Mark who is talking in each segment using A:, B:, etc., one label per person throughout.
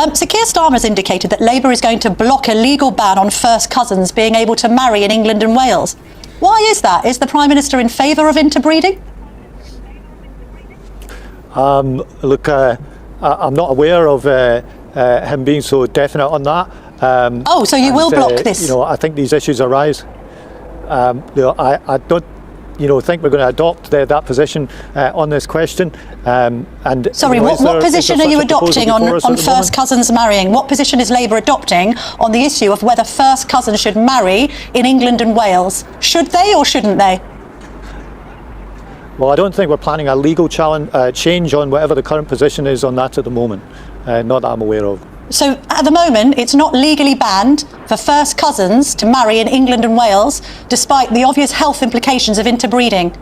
A: So Keir Starmer has indicated that Labour is going to block a legal ban on first cousins being able to marry in England and Wales. Why is that? Is the Prime Minister in favour of interbreeding?
B: Look, I'm not aware of him being so definite on that.
A: So you will block this?
B: I think these issues arise. I don't think we're going to adopt that position on this question.
A: Sorry, what position are you adopting on first cousins marrying? What position is Labour adopting on the issue of whether first cousins should marry in England and Wales? Should they or shouldn't they?
B: Well, I don't think we're planning a legal change on whatever the current position is on that at the moment. Not that I'm aware of.
A: So at the moment, it's not legally banned for first cousins to marry in England and Wales, despite the obvious health implications of interbreeding.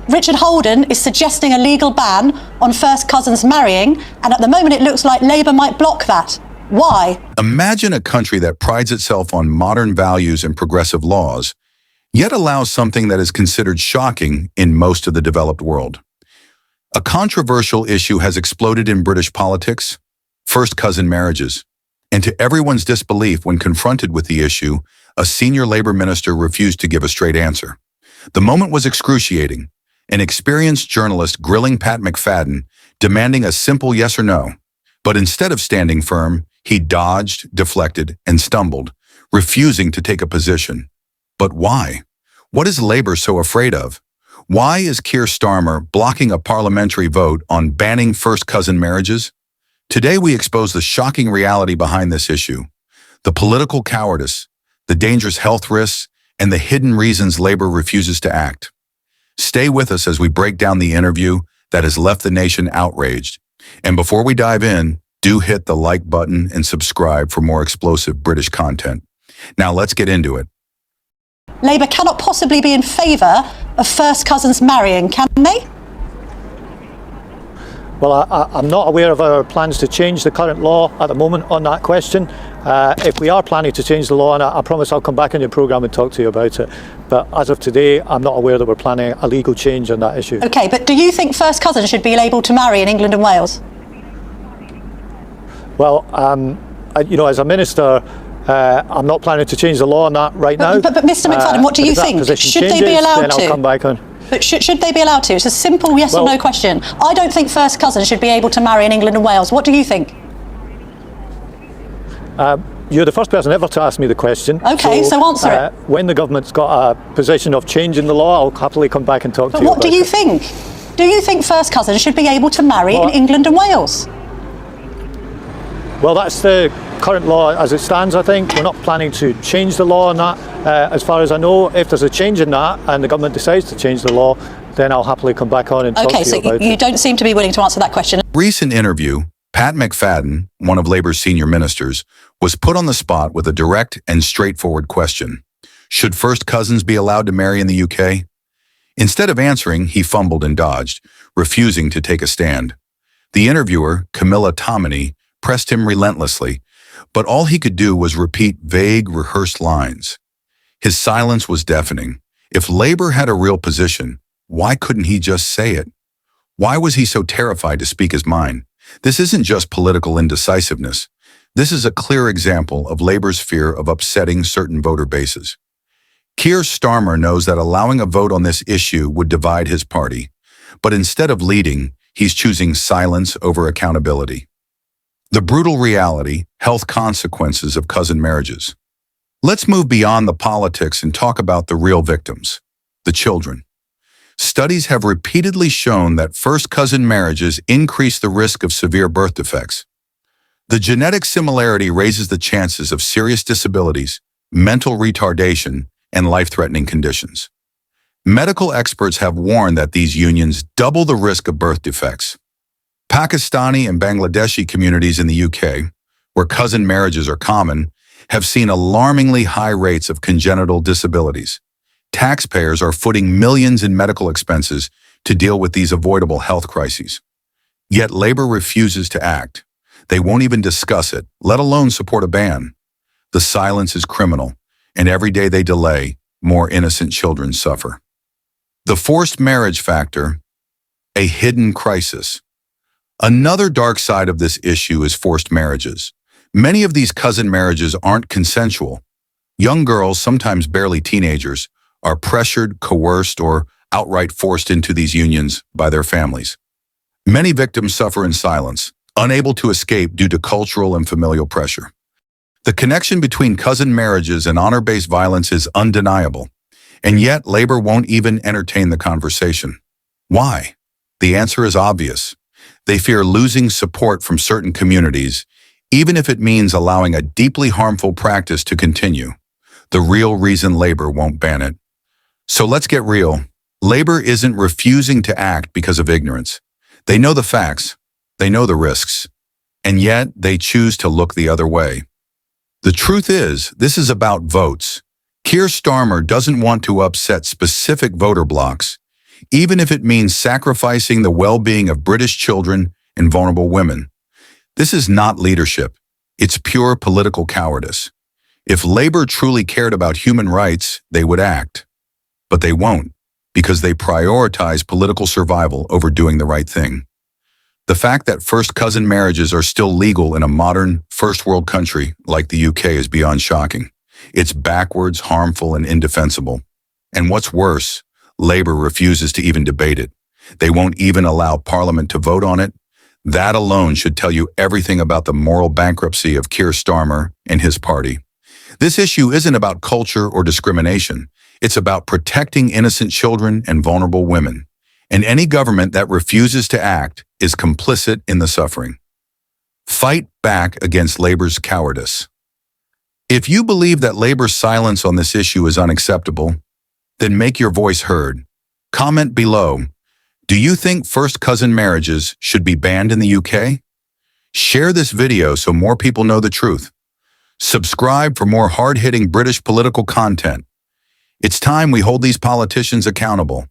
A: Richard Holden is suggesting a legal ban on first cousins marrying, and at the moment it looks like Labour might block that. Why?
C: Imagine a country that prides itself on modern values and progressive laws, yet allows something that is considered shocking in most of the developed world. A controversial issue has exploded in British politics: first cousin marriages. And to everyone's disbelief when confronted with the issue, a senior Labour minister refused to give a straight answer. The moment was excruciating. An experienced journalist grilling Pat McFadden, demanding a simple yes or no. But instead of standing firm, he dodged, deflected, and stumbled, refusing to take a position. But why? What is Labour so afraid of? Why is Keir Starmer blocking a parliamentary vote on banning first cousin marriages? Today we expose the shocking reality behind this issue, the political cowardice, the dangerous health risks, and the hidden reasons Labour refuses to act. Stay with us as we break down the interview that has left the nation outraged. And before we dive in, do hit the like button and subscribe for more explosive British content. Now let's get into it.
A: Labour cannot possibly be in favour of first cousins marrying, can they?
B: Well, I'm not aware of our plans to change the current law at the moment on that question. If we are planning to change the law, and I promise I'll come back on your programme and talk to you about it, but as of today, I'm not aware that we're planning a legal change on that issue.
A: OK, but do you think first cousins should be able to marry in England and Wales?
B: Well, as a minister, I'm not planning to change the law on that right now.
A: But Mr McFadden, what do you think? Should they be allowed to?
B: Then I'll come back on.
A: But should they be allowed to? It's a simple yes or no question. I don't think first cousins should be able to marry in England and Wales. What do you think?
B: You're the first person ever to ask me the question.
A: OK, so answer it.
B: When the government's got a position of changing the law, I'll happily come back and talk to you about it.
A: But what do you think? Do you think first cousins should be able to marry in England and Wales?
B: Well, that's the current law as it stands, I think. We're not planning to change the law on that. As far as I know, if there's a change in that and the government decides to change the law, then I'll happily come back on and talk to you about it.
A: OK, so you don't seem to be willing to answer that question.
C: Recent interview, Pat McFadden, one of Labour's senior ministers, was put on the spot with a direct and straightforward question. Should first cousins be allowed to marry in the UK? Instead of answering, he fumbled and dodged, refusing to take a stand. The interviewer, Camilla Tominey, pressed him relentlessly, but all he could do was repeat vague, rehearsed lines. His silence was deafening. If Labour had a real position, why couldn't he just say it? Why was he so terrified to speak his mind? This isn't just political indecisiveness. This is a clear example of Labour's fear of upsetting certain voter bases. Keir Starmer knows that allowing a vote on this issue would divide his party, but instead of leading, he's choosing silence over accountability. The brutal reality, health consequences of cousin marriages. Let's move beyond the politics and talk about the real victims, the children. Studies have repeatedly shown that first cousin marriages increase the risk of severe birth defects. The genetic similarity raises the chances of serious disabilities, mental retardation, and life-threatening conditions. Medical experts have warned that these unions double the risk of birth defects. Pakistani and Bangladeshi communities in the UK, where cousin marriages are common, have seen alarmingly high rates of congenital disabilities. Taxpayers are footing millions in medical expenses to deal with these avoidable health crises. Yet Labour refuses to act. They won't even discuss it, let alone support a ban. The silence is criminal, and every day they delay, more innocent children suffer. The forced marriage factor, a hidden crisis. Another dark side of this issue is forced marriages. Many of these cousin marriages aren't consensual. Young girls, sometimes barely teenagers, are pressured, coerced, or outright forced into these unions by their families. Many victims suffer in silence, unable to escape due to cultural and familial pressure. The connection between cousin marriages and honor-based violence is undeniable, and yet Labor won't even entertain the conversation. Why? The answer is obvious. They fear losing support from certain communities, even if it means allowing a deeply harmful practice to continue. The real reason Labor won't ban it. So let's get real. Labor isn't refusing to act because of ignorance. They know the facts, they know the risks, and yet they choose to look the other way. The truth is, this is about votes. Keir Starmer doesn't want to upset specific voter blocs, even if it means sacrificing the well-being of British children and vulnerable women. This is not leadership. It's pure political cowardice. If Labor truly cared about human rights, they would act. But they won't, because they prioritize political survival over doing the right thing. The fact that first cousin marriages are still legal in a modern, first world country like the UK is beyond shocking. It's backwards, harmful, and indefensible. And what's worse, Labor refuses to even debate it. They won't even allow Parliament to vote on it. That alone should tell you everything about the moral bankruptcy of Keir Starmer and his party. This issue isn't about culture or discrimination. It's about protecting innocent children and vulnerable women. And any government that refuses to act is complicit in the suffering. Fight back against Labor's cowardice. If you believe that Labor's silence on this issue is unacceptable, then make your voice heard. Comment below. Do you think first cousin marriages should be banned in the UK? Share this video so more people know the truth. Subscribe for more hard-hitting British political content. It's time we hold these politicians accountable.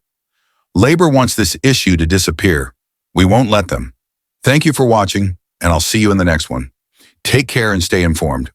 C: Labor wants this issue to disappear. We won't let them. Thank you for watching, and I'll see you in the next one. Take care and stay informed.